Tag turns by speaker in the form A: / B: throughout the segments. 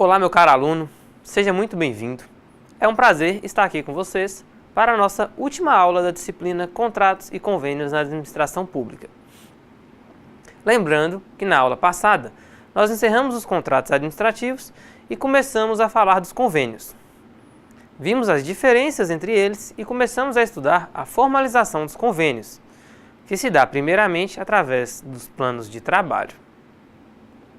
A: Olá, meu caro aluno, seja muito bem-vindo. É um prazer estar aqui com vocês para a nossa última aula da disciplina Contratos e Convênios na Administração Pública. Lembrando que na aula passada nós encerramos os contratos administrativos e começamos a falar dos convênios. Vimos as diferenças entre eles e começamos a estudar a formalização dos convênios, que se dá primeiramente através dos planos de trabalho.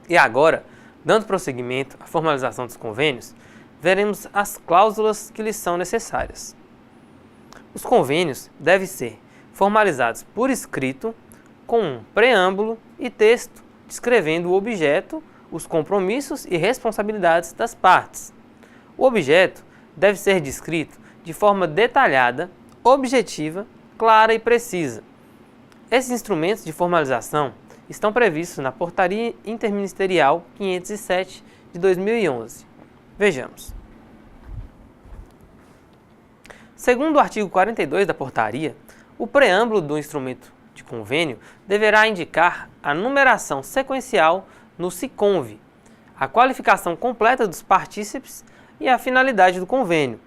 A: E agora, dando prosseguimento à formalização dos convênios, veremos as cláusulas que lhes são necessárias. Os convênios devem ser formalizados por escrito, com um preâmbulo e texto descrevendo o objeto, os compromissos e responsabilidades das partes. O objeto deve ser descrito de forma detalhada, objetiva, clara e precisa. Esses instrumentos de formalização estão previstos na Portaria Interministerial 507 de 2011. Vejamos. Segundo o artigo 42 da portaria, o preâmbulo do instrumento de convênio deverá indicar a numeração sequencial no SICONV, a qualificação completa dos partícipes e a finalidade do convênio.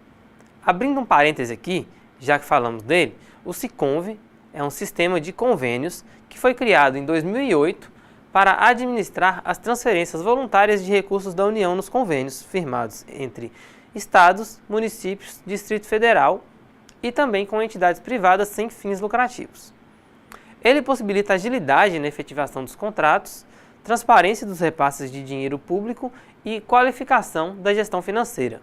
A: Abrindo um parêntese aqui, já que falamos dele, o SICONV é um sistema de convênios que foi criado em 2008 para administrar as transferências voluntárias de recursos da União nos convênios firmados entre estados, municípios, Distrito Federal e também com entidades privadas sem fins lucrativos. Ele possibilita agilidade na efetivação dos contratos, transparência dos repasses de dinheiro público e qualificação da gestão financeira.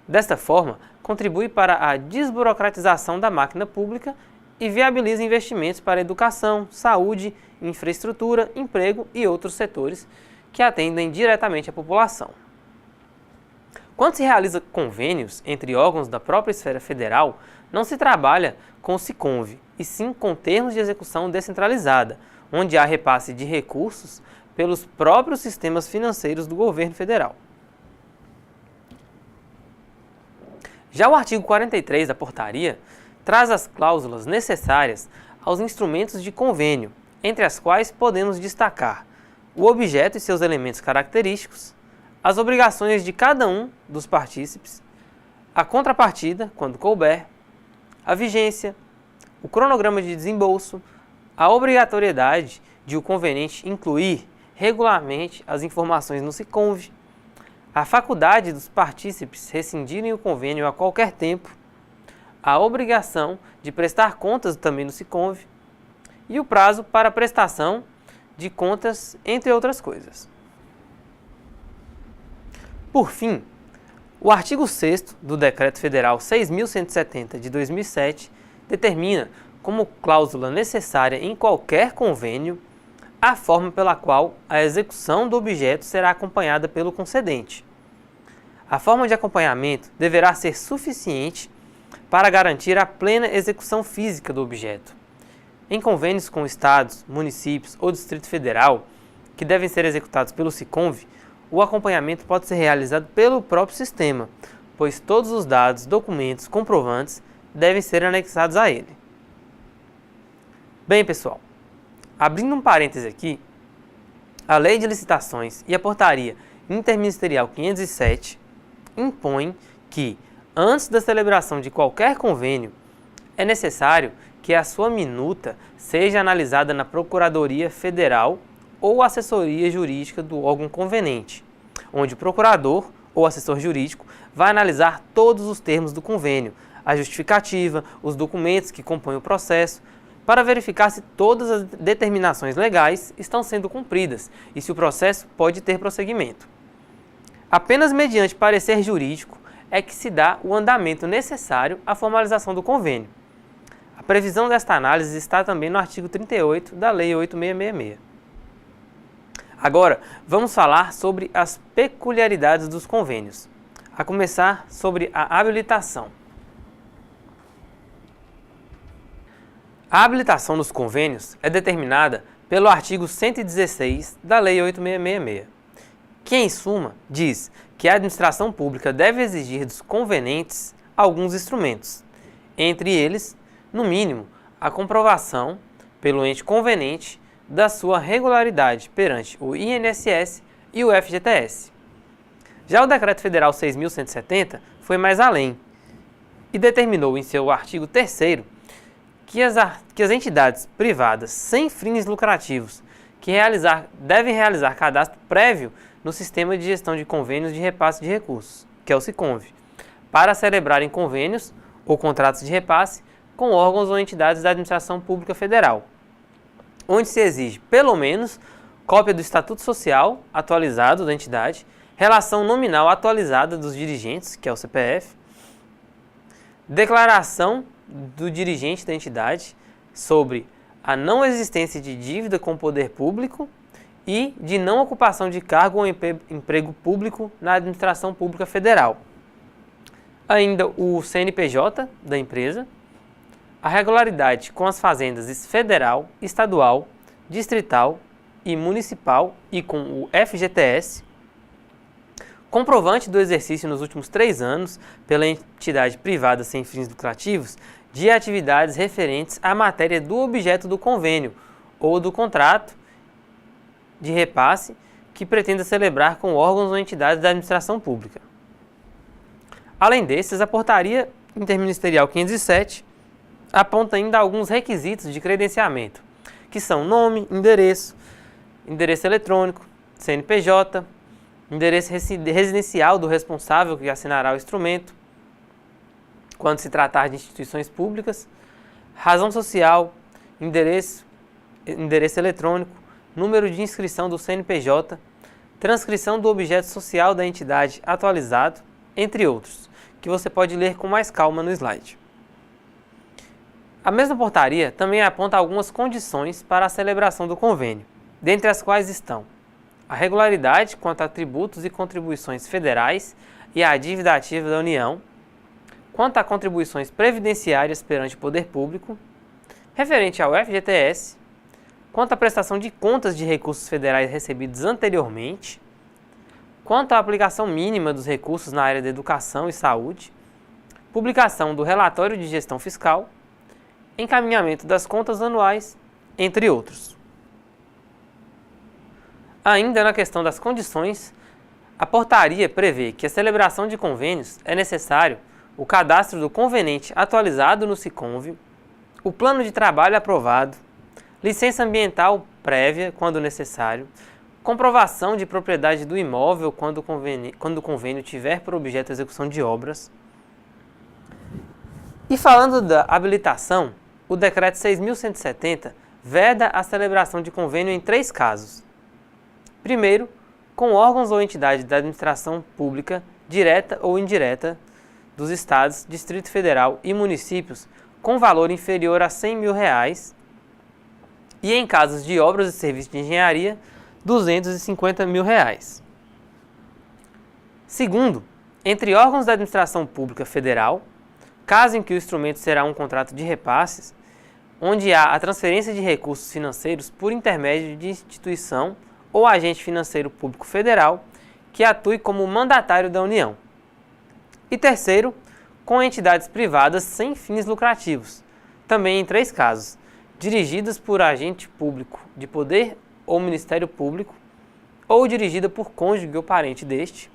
A: Desta forma, contribui para a desburocratização da máquina pública e viabiliza investimentos para educação, saúde, infraestrutura, emprego e outros setores que atendem diretamente a população. Quando se realiza convênios entre órgãos da própria esfera federal, não se trabalha com o SICONV, e sim com termos de execução descentralizada, onde há repasse de recursos pelos próprios sistemas financeiros do governo federal. Já o artigo 43 da portaria traz as cláusulas necessárias aos instrumentos de convênio, entre as quais podemos destacar o objeto e seus elementos característicos, as obrigações de cada um dos partícipes, a contrapartida, quando couber, a vigência, o cronograma de desembolso, a obrigatoriedade de o conveniente incluir regularmente as informações no SICONV, a faculdade dos partícipes rescindirem o convênio a qualquer tempo, a obrigação de prestar contas também no SICONV e o prazo para prestação de contas, entre outras coisas. Por fim, o artigo 6º do Decreto Federal 6.170 de 2007 determina como cláusula necessária em qualquer convênio a forma pela qual a execução do objeto será acompanhada pelo concedente. A forma de acompanhamento deverá ser suficiente para garantir a plena execução física do objeto. Em convênios com estados, municípios ou Distrito Federal, que devem ser executados pelo SICONV, o acompanhamento pode ser realizado pelo próprio sistema, pois todos os dados, documentos, comprovantes devem ser anexados a ele. Bem, pessoal, abrindo um parêntese aqui, a Lei de Licitações e a Portaria Interministerial 507 impõem que, antes da celebração de qualquer convênio, é necessário que a sua minuta seja analisada na Procuradoria Federal ou assessoria jurídica do órgão convenente, onde o procurador ou assessor jurídico vai analisar todos os termos do convênio, a justificativa, os documentos que compõem o processo, para verificar se todas as determinações legais estão sendo cumpridas e se o processo pode ter prosseguimento. Apenas mediante parecer jurídico é que se dá o andamento necessário à formalização do convênio. A previsão desta análise está também no artigo 38 da Lei 8.666. Agora, vamos falar sobre as peculiaridades dos convênios, a começar sobre a habilitação. A habilitação dos convênios é determinada pelo artigo 116 da Lei 8.666, que, em suma, diz que a administração pública deve exigir dos convenentes alguns instrumentos, entre eles, no mínimo, a comprovação pelo ente convenente da sua regularidade perante o INSS e o FGTS. Já o Decreto Federal 6.170 foi mais além e determinou em seu artigo 3º que as entidades privadas sem fins lucrativos que devem realizar cadastro prévio no Sistema de Gestão de Convênios de Repasse de Recursos, que é o SICONV, para celebrarem convênios ou contratos de repasse com órgãos ou entidades da Administração Pública Federal, onde se exige, pelo menos, cópia do Estatuto Social atualizado da entidade, relação nominal atualizada dos dirigentes, que é o CPF, declaração do dirigente da entidade sobre a não existência de dívida com o poder público e de não ocupação de cargo ou emprego público na Administração Pública Federal. Ainda o CNPJ da empresa, a regularidade com as fazendas federal, estadual, distrital e municipal e com o FGTS, comprovante do exercício nos últimos 3 anos pela entidade privada sem fins lucrativos de atividades referentes à matéria do objeto do convênio ou do contrato de repasse que pretenda celebrar com órgãos ou entidades da administração pública. Além desses, a Portaria Interministerial 507 aponta ainda alguns requisitos de credenciamento, que são nome, endereço eletrônico, CNPJ, endereço residencial do responsável que assinará o instrumento, quando se tratar de instituições públicas, razão social, endereço eletrônico, número de inscrição do CNPJ, transcrição do objeto social da entidade atualizado, entre outros, que você pode ler com mais calma no slide. A mesma portaria também aponta algumas condições para a celebração do convênio, dentre as quais estão a regularidade quanto a tributos e contribuições federais e à dívida ativa da União, quanto a contribuições previdenciárias perante o poder público, referente ao FGTS, quanto à prestação de contas de recursos federais recebidos anteriormente, quanto à aplicação mínima dos recursos na área da educação e saúde, publicação do relatório de gestão fiscal, encaminhamento das contas anuais, entre outros. Ainda na questão das condições, a portaria prevê que a celebração de convênios é necessário o cadastro do convenente atualizado no SICONV, o plano de trabalho aprovado, licença ambiental prévia, quando necessário, comprovação de propriedade do imóvel quando o convênio tiver por objeto a execução de obras. E falando da habilitação, o Decreto 6.170 veda a celebração de convênio em 3 casos. Primeiro, com órgãos ou entidades da administração pública, direta ou indireta, dos estados, Distrito Federal e municípios com valor inferior a R$100 mil, e em casos de obras e serviços de engenharia, R$250 mil. Segundo, entre órgãos da administração pública federal, caso em que o instrumento será um contrato de repasses, onde há a transferência de recursos financeiros por intermédio de instituição ou agente financeiro público federal que atue como mandatário da União. E terceiro, com entidades privadas sem fins lucrativos, também em 3 casos, dirigidas por agente público de poder ou Ministério Público, ou dirigida por cônjuge ou parente deste.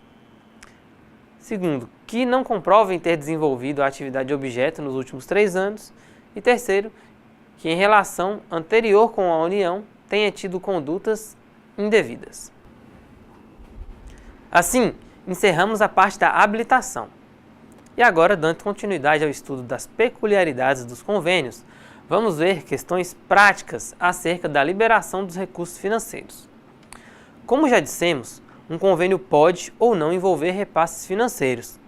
A: Segundo, que não comprovem ter desenvolvido a atividade objeto nos últimos 3 anos. E terceiro, que em relação anterior com a União tenha tido condutas indevidas. Assim, encerramos a parte da habilitação. E agora, dando continuidade ao estudo das peculiaridades dos convênios, vamos ver questões práticas acerca da liberação dos recursos financeiros. Como já dissemos, um convênio pode ou não envolver repasses financeiros.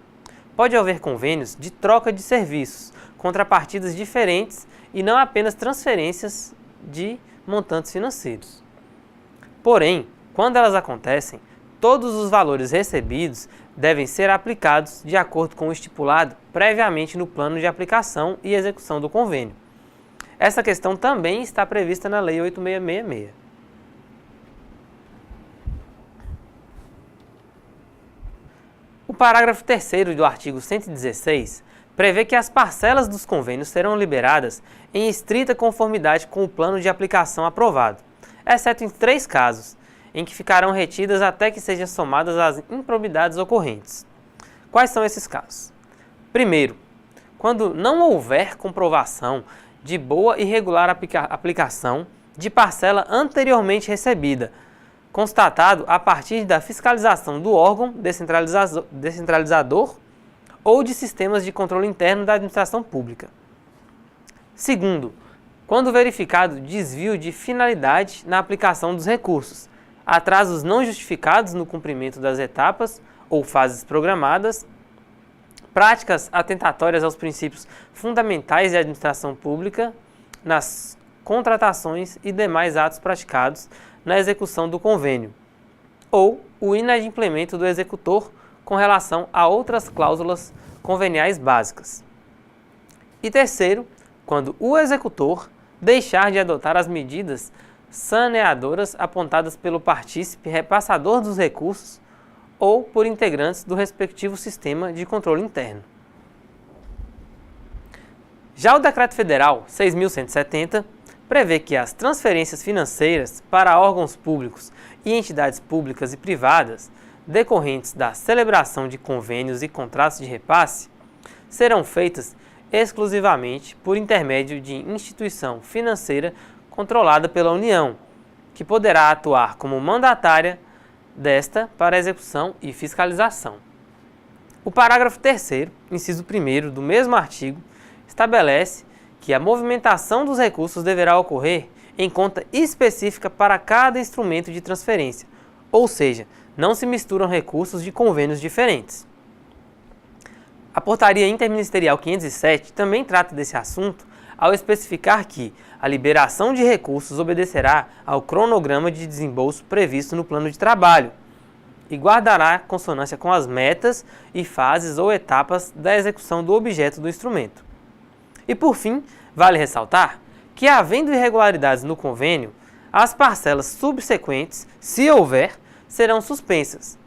A: Pode haver convênios de troca de serviços, contrapartidas diferentes e não apenas transferências de montantes financeiros. Porém, quando elas acontecem, todos os valores recebidos devem ser aplicados de acordo com o estipulado previamente no plano de aplicação e execução do convênio. Essa questão também está prevista na Lei 8666. O parágrafo 3º do artigo 116 prevê que as parcelas dos convênios serão liberadas em estrita conformidade com o plano de aplicação aprovado, exceto em 3 casos, em que ficarão retidas até que sejam somadas as improbidades ocorrentes. Quais são esses casos? Primeiro, quando não houver comprovação de boa e regular aplicação de parcela anteriormente recebida, constatado a partir da fiscalização do órgão descentralizador ou de sistemas de controle interno da administração pública. Segundo, quando verificado desvio de finalidade na aplicação dos recursos, atrasos não justificados no cumprimento das etapas ou fases programadas, práticas atentatórias aos princípios fundamentais de administração pública nas contratações e demais atos praticados na execução do convênio, ou o inadimplemento do executor com relação a outras cláusulas conveniais básicas. E terceiro, quando o executor deixar de adotar as medidas saneadoras apontadas pelo partícipe repassador dos recursos ou por integrantes do respectivo sistema de controle interno. Já o Decreto Federal 6.170 prevê que as transferências financeiras para órgãos públicos e entidades públicas e privadas decorrentes da celebração de convênios e contratos de repasse serão feitas exclusivamente por intermédio de instituição financeira controlada pela União, que poderá atuar como mandatária desta para execução e fiscalização. O parágrafo 3º, inciso 1º do mesmo artigo, estabelece que a movimentação dos recursos deverá ocorrer em conta específica para cada instrumento de transferência, ou seja, não se misturam recursos de convênios diferentes. A Portaria Interministerial 507 também trata desse assunto ao especificar que a liberação de recursos obedecerá ao cronograma de desembolso previsto no plano de trabalho e guardará consonância com as metas e fases ou etapas da execução do objeto do instrumento. E por fim, vale ressaltar que, havendo irregularidades no convênio, as parcelas subsequentes, se houver, serão suspensas.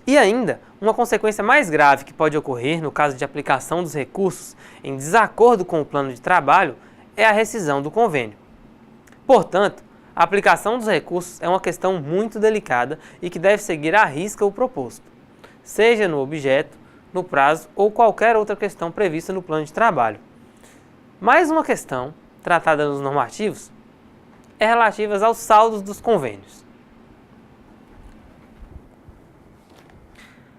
A: E ainda, uma consequência mais grave que pode ocorrer no caso de aplicação dos recursos em desacordo com o plano de trabalho é a rescisão do convênio. Portanto, a aplicação dos recursos é uma questão muito delicada e que deve seguir à risca o proposto, seja no objeto, no prazo ou qualquer outra questão prevista no plano de trabalho. Mais uma questão, tratada nos normativos, é relativa aos saldos dos convênios.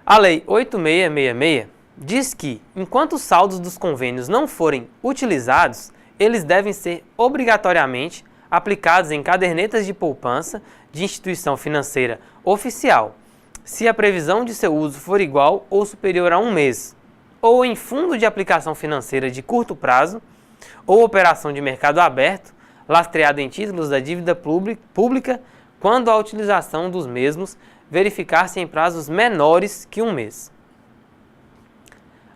A: A Lei 8666 diz que, enquanto os saldos dos convênios não forem utilizados, eles devem ser obrigatoriamente aplicados em cadernetas de poupança de instituição financeira oficial, se a previsão de seu uso for igual ou superior a 1 mês, ou em fundo de aplicação financeira de curto prazo, ou operação de mercado aberto, lastreado em títulos da dívida pública, quando a utilização dos mesmos verificar-se em prazos menores que 1 mês.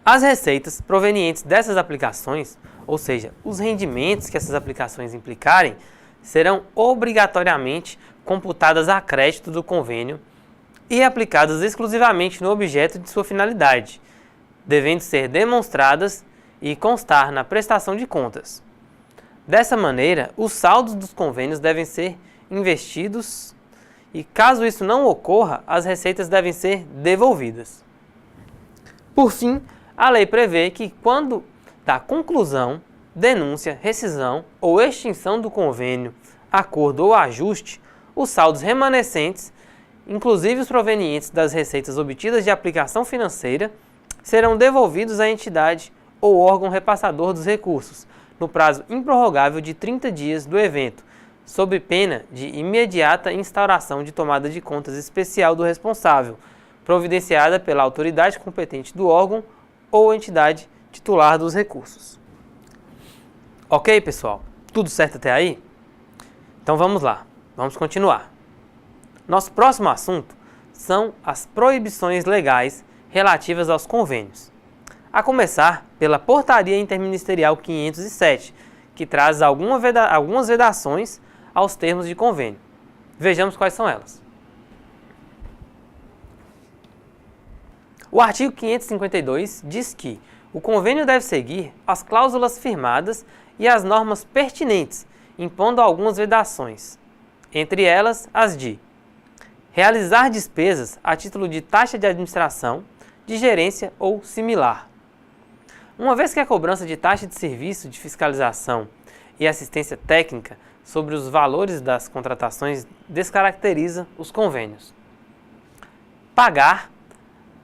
A: As receitas provenientes dessas aplicações, ou seja, os rendimentos que essas aplicações implicarem, serão obrigatoriamente computadas a crédito do convênio e aplicadas exclusivamente no objeto de sua finalidade, devendo ser demonstradas e constar na prestação de contas. Dessa maneira, os saldos dos convênios devem ser investidos e, caso isso não ocorra, as receitas devem ser devolvidas. Por fim, a lei prevê que, quando da conclusão, denúncia, rescisão ou extinção do convênio, acordo ou ajuste, os saldos remanescentes, inclusive os provenientes das receitas obtidas de aplicação financeira, serão devolvidos à entidade ou órgão repassador dos recursos, no prazo improrrogável de 30 dias do evento, sob pena de imediata instauração de tomada de contas especial do responsável, providenciada pela autoridade competente do órgão ou entidade titular dos recursos. Ok, pessoal? Tudo certo até aí? Então vamos lá, vamos continuar. Nosso próximo assunto são as proibições legais relativas aos convênios. A começar pela Portaria Interministerial 507, que traz algumas vedações aos termos de convênio. Vejamos quais são elas. O artigo 552 diz que o convênio deve seguir as cláusulas firmadas e as normas pertinentes, impondo algumas vedações, entre elas as de realizar despesas a título de taxa de administração, de gerência ou similar. Uma vez que a cobrança de taxa de serviço de fiscalização e assistência técnica sobre os valores das contratações descaracteriza os convênios. Pagar,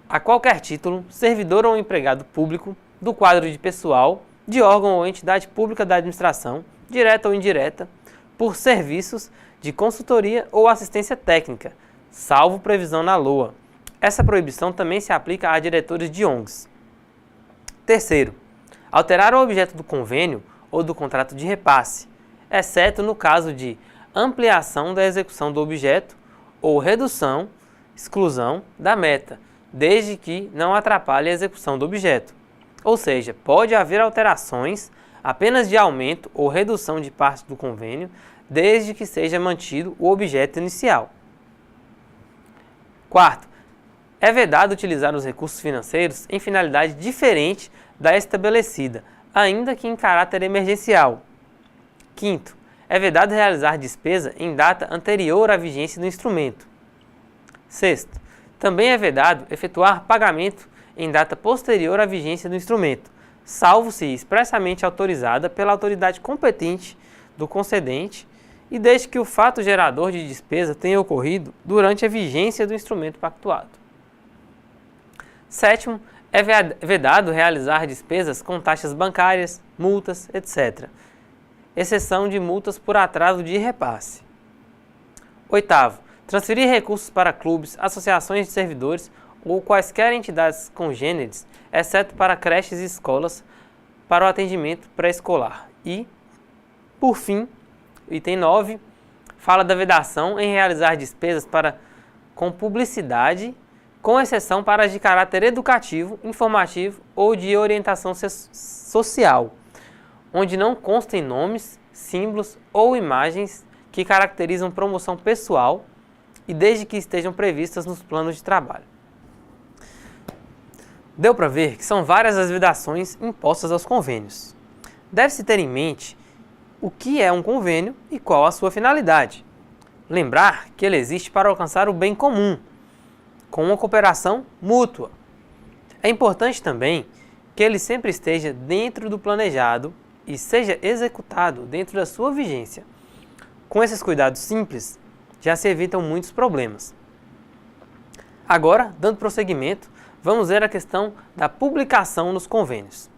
A: a qualquer título, servidor ou empregado público do quadro de pessoal de órgão ou entidade pública da administração, direta ou indireta, por serviços de consultoria ou assistência técnica, salvo previsão na LOA. Essa proibição também se aplica a diretores de ONGs. Terceiro, alterar o objeto do convênio ou do contrato de repasse, exceto no caso de ampliação da execução do objeto ou redução, exclusão da meta, desde que não atrapalhe a execução do objeto. Ou seja, pode haver alterações apenas de aumento ou redução de parte do convênio, desde que seja mantido o objeto inicial. Quarto, é vedado utilizar os recursos financeiros em finalidade diferente da estabelecida, ainda que em caráter emergencial. Quinto, é vedado realizar despesa em data anterior à vigência do instrumento. Sexto, também é vedado efetuar pagamento em data posterior à vigência do instrumento, salvo se expressamente autorizada pela autoridade competente do concedente e desde que o fato gerador de despesa tenha ocorrido durante a vigência do instrumento pactuado. Sétimo, é vedado realizar despesas com taxas bancárias, multas, etc., exceção de multas por atraso de repasse. Oitavo, transferir recursos para clubes, associações de servidores ou quaisquer entidades congêneres, exceto para creches e escolas, para o atendimento pré-escolar. E, por fim, item 9, fala da vedação em realizar despesas com publicidade, com exceção para as de caráter educativo, informativo ou de orientação social, onde não constem nomes, símbolos ou imagens que caracterizam promoção pessoal e desde que estejam previstas nos planos de trabalho. Deu para ver que são várias as vedações impostas aos convênios. Deve-se ter em mente o que é um convênio e qual a sua finalidade. Lembrar que ele existe para alcançar o bem comum, com uma cooperação mútua. É importante também que ele sempre esteja dentro do planejado e seja executado dentro da sua vigência. Com esses cuidados simples, já se evitam muitos problemas. Agora, dando prosseguimento, vamos ver a questão da publicação nos convênios.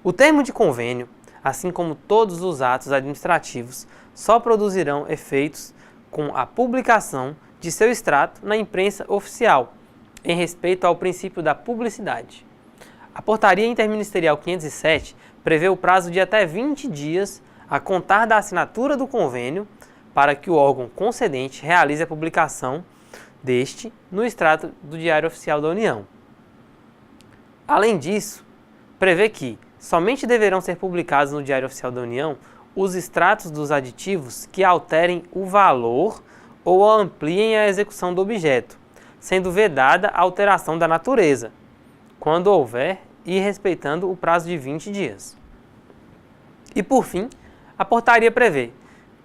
A: O termo de convênio, assim como todos os atos administrativos, só produzirão efeitos com a publicação de seu extrato na imprensa oficial, em respeito ao princípio da publicidade. A Portaria Interministerial 507 prevê o prazo de até 20 dias a contar da assinatura do convênio para que o órgão concedente realize a publicação deste no extrato do Diário Oficial da União. Além disso, prevê que somente deverão ser publicados no Diário Oficial da União os extratos dos aditivos que alterem o valor ou ampliem a execução do objeto, sendo vedada a alteração da natureza, quando houver e respeitando o prazo de 20 dias. E por fim, a portaria prevê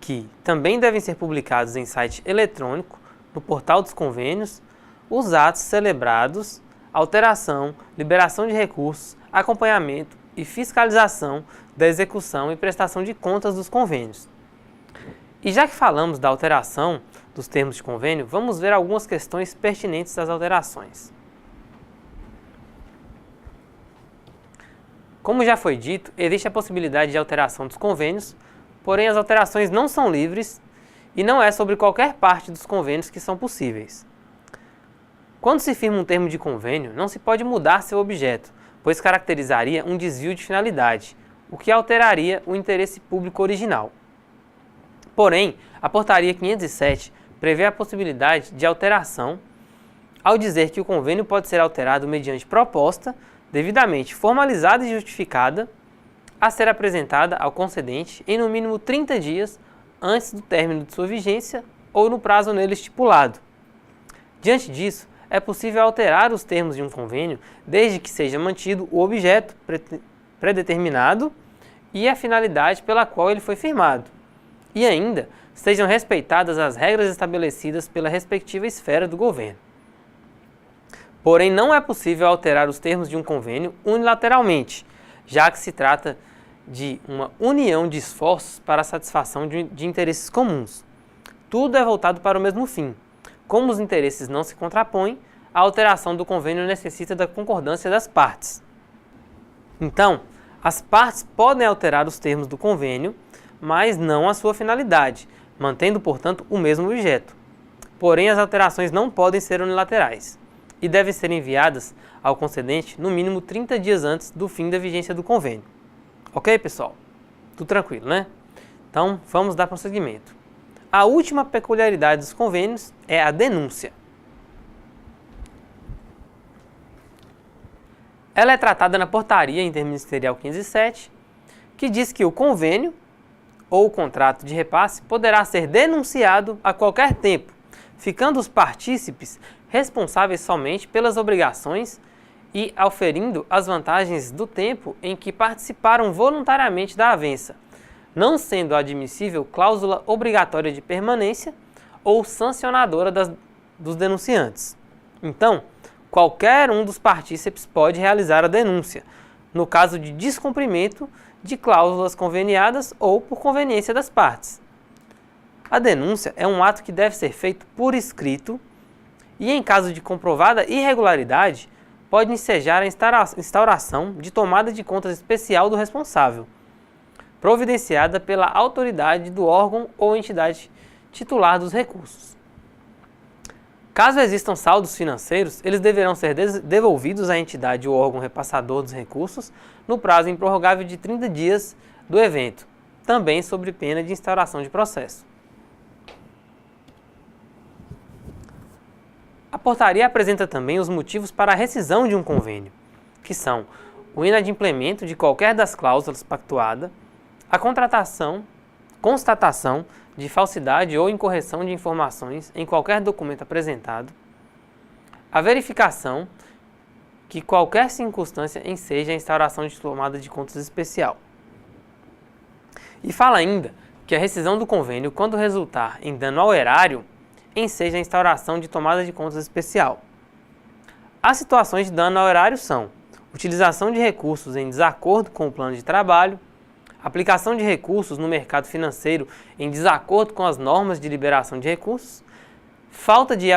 A: que também devem ser publicados em site eletrônico, no portal dos convênios, os atos celebrados, alteração, liberação de recursos, acompanhamento e fiscalização da execução e prestação de contas dos convênios. E já que falamos da alteração dos termos de convênio, vamos ver algumas questões pertinentes às alterações. Como já foi dito, existe a possibilidade de alteração dos convênios, porém as alterações não são livres e não é sobre qualquer parte dos convênios que são possíveis. Quando se firma um termo de convênio, não se pode mudar seu objeto, pois caracterizaria um desvio de finalidade, o que alteraria o interesse público original. Porém, a Portaria 507 prevê a possibilidade de alteração ao dizer que o convênio pode ser alterado mediante proposta devidamente formalizada e justificada a ser apresentada ao concedente em no mínimo 30 dias antes do término de sua vigência ou no prazo nele estipulado. Diante disso, é possível alterar os termos de um convênio desde que seja mantido o objeto predeterminado e a finalidade pela qual ele foi firmado, e ainda sejam respeitadas as regras estabelecidas pela respectiva esfera do governo. Porém, não é possível alterar os termos de um convênio unilateralmente, já que se trata de uma união de esforços para a satisfação de interesses comuns. Tudo é voltado para o mesmo fim. Como os interesses não se contrapõem, a alteração do convênio necessita da concordância das partes. Então, as partes podem alterar os termos do convênio, mas não a sua finalidade, mantendo, portanto, o mesmo objeto. Porém, as alterações não podem ser unilaterais e devem ser enviadas ao concedente no mínimo 30 dias antes do fim da vigência do convênio. Ok, pessoal? Tudo tranquilo, né? Então, vamos dar prosseguimento. A última peculiaridade dos convênios é a denúncia. Ela é tratada na Portaria Interministerial 507, que diz que o convênio ou o contrato de repasse poderá ser denunciado a qualquer tempo, ficando os partícipes responsáveis somente pelas obrigações e auferindo as vantagens do tempo em que participaram voluntariamente da avença, não sendo admissível cláusula obrigatória de permanência ou sancionadora dos denunciantes. Então, qualquer um dos partícipes pode realizar a denúncia, no caso de descumprimento de cláusulas conveniadas ou por conveniência das partes. A denúncia é um ato que deve ser feito por escrito e, em caso de comprovada irregularidade, pode ensejar a instauração de tomada de contas especial do responsável, providenciada pela autoridade do órgão ou entidade titular dos recursos. Caso existam saldos financeiros, eles deverão ser devolvidos à entidade ou órgão repassador dos recursos no prazo improrrogável de 30 dias do evento, também sob pena de instauração de processo. A portaria apresenta também os motivos para a rescisão de um convênio, que são o inadimplemento de qualquer das cláusulas pactuadas, a constatação de falsidade ou incorreção de informações em qualquer documento apresentado, a verificação que qualquer circunstância enseja a instauração de tomada de contas especial. E fala ainda que a rescisão do convênio, quando resultar em dano ao erário, enseja a instauração de tomada de contas especial. As situações de dano ao erário são utilização de recursos em desacordo com o plano de trabalho, aplicação de recursos no mercado financeiro em desacordo com as normas de liberação de recursos, falta de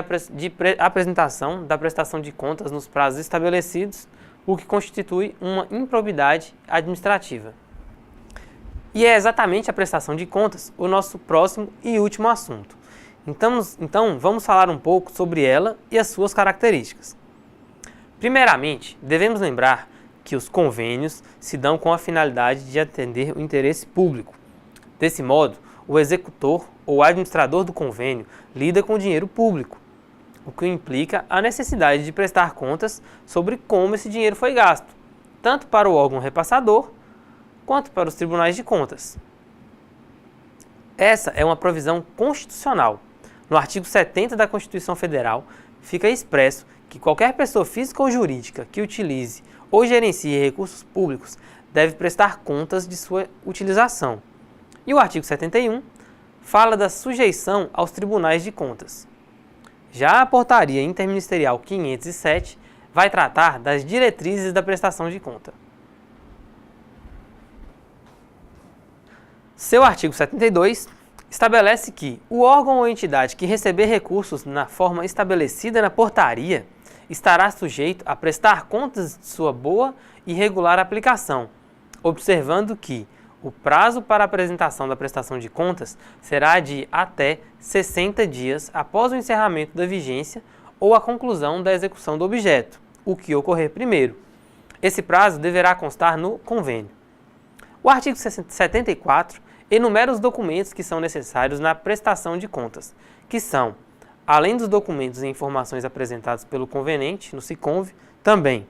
A: apresentação da prestação de contas nos prazos estabelecidos, o que constitui uma improbidade administrativa. E é exatamente a prestação de contas o nosso próximo e último assunto. Então vamos falar um pouco sobre ela e as suas características. Primeiramente, devemos lembrar que os convênios se dão com a finalidade de atender o interesse público. Desse modo, o executor ou administrador do convênio lida com o dinheiro público, o que implica a necessidade de prestar contas sobre como esse dinheiro foi gasto, tanto para o órgão repassador quanto para os tribunais de contas. Essa é uma provisão constitucional. No artigo 70 da Constituição Federal, fica expresso que qualquer pessoa física ou jurídica que utilize ou gerencie recursos públicos deve prestar contas de sua utilização. E o artigo 71 fala da sujeição aos tribunais de contas. Já a Portaria Interministerial 507 vai tratar das diretrizes da prestação de conta. Seu artigo 72 estabelece que o órgão ou entidade que receber recursos na forma estabelecida na portaria estará sujeito a prestar contas de sua boa e regular aplicação, observando que o prazo para a apresentação da prestação de contas será de até 60 dias após o encerramento da vigência ou a conclusão da execução do objeto, o que ocorrer primeiro. Esse prazo deverá constar no convênio. O artigo 74 enumera os documentos que são necessários na prestação de contas, que são, além dos documentos e informações apresentados pelo convenente no SICONV, também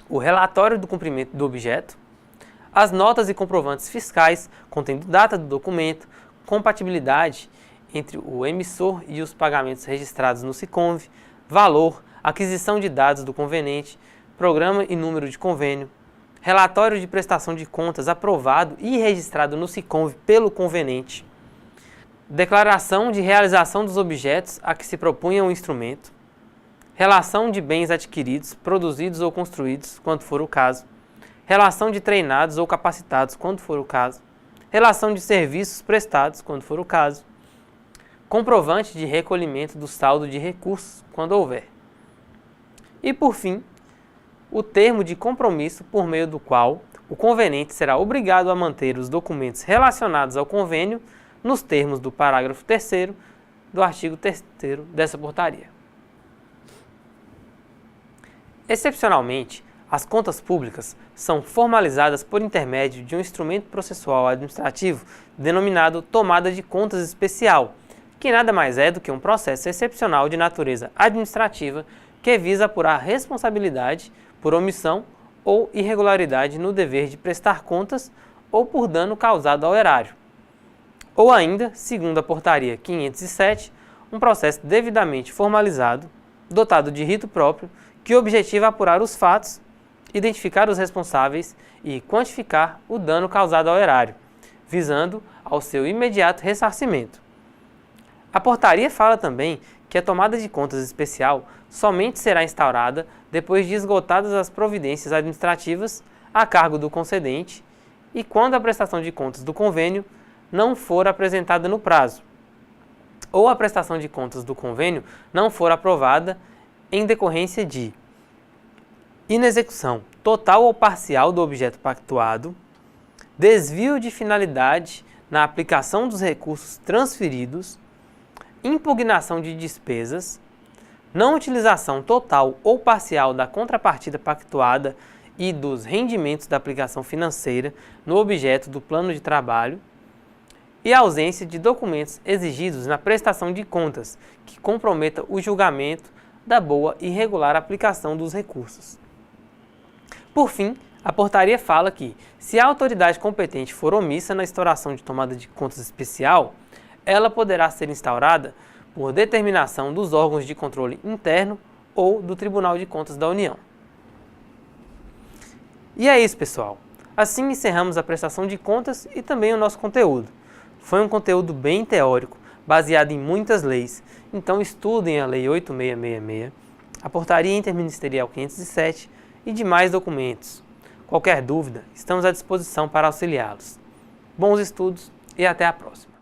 A: o relatório do cumprimento do objeto, as notas e comprovantes fiscais contendo data do documento, compatibilidade entre o emissor e os pagamentos registrados no SICONV, valor, aquisição de dados do convenente, programa e número de convênio, relatório de prestação de contas aprovado e registrado no SICONV pelo convenente, declaração de realização dos objetos a que se propunha o instrumento, relação de bens adquiridos, produzidos ou construídos, quando for o caso, relação de treinados ou capacitados, quando for o caso, relação de serviços prestados, quando for o caso, comprovante de recolhimento do saldo de recursos, quando houver. E, por fim, o termo de compromisso por meio do qual o convenente será obrigado a manter os documentos relacionados ao convênio nos termos do parágrafo 3º do artigo 3º dessa portaria. Excepcionalmente, as contas públicas são formalizadas por intermédio de um instrumento processual administrativo denominado tomada de contas especial, que nada mais é do que um processo excepcional de natureza administrativa que visa apurar responsabilidade por omissão ou irregularidade no dever de prestar contas ou por dano causado ao erário. Ou ainda, segundo a portaria 507, um processo devidamente formalizado, dotado de rito próprio, que objetiva apurar os fatos, identificar os responsáveis e quantificar o dano causado ao erário, visando ao seu imediato ressarcimento. A portaria fala também que a tomada de contas especial somente será instaurada depois de esgotadas as providências administrativas a cargo do concedente e quando a prestação de contas do convênio não for apresentada no prazo, ou a prestação de contas do convênio não for aprovada em decorrência de inexecução total ou parcial do objeto pactuado, desvio de finalidade na aplicação dos recursos transferidos, impugnação de despesas, não utilização total ou parcial da contrapartida pactuada e dos rendimentos da aplicação financeira no objeto do plano de trabalho e ausência de documentos exigidos na prestação de contas que comprometa o julgamento da boa e regular aplicação dos recursos. Por fim, a portaria fala que, se a autoridade competente for omissa na instauração de tomada de contas especial, ela poderá ser instaurada por determinação dos órgãos de controle interno ou do Tribunal de Contas da União. E é isso, pessoal. Assim encerramos a prestação de contas e também o nosso conteúdo. Foi um conteúdo bem teórico, baseado em muitas leis, então estudem a Lei 8666, a Portaria Interministerial 507 e demais documentos. Qualquer dúvida, estamos à disposição para auxiliá-los. Bons estudos e até a próxima!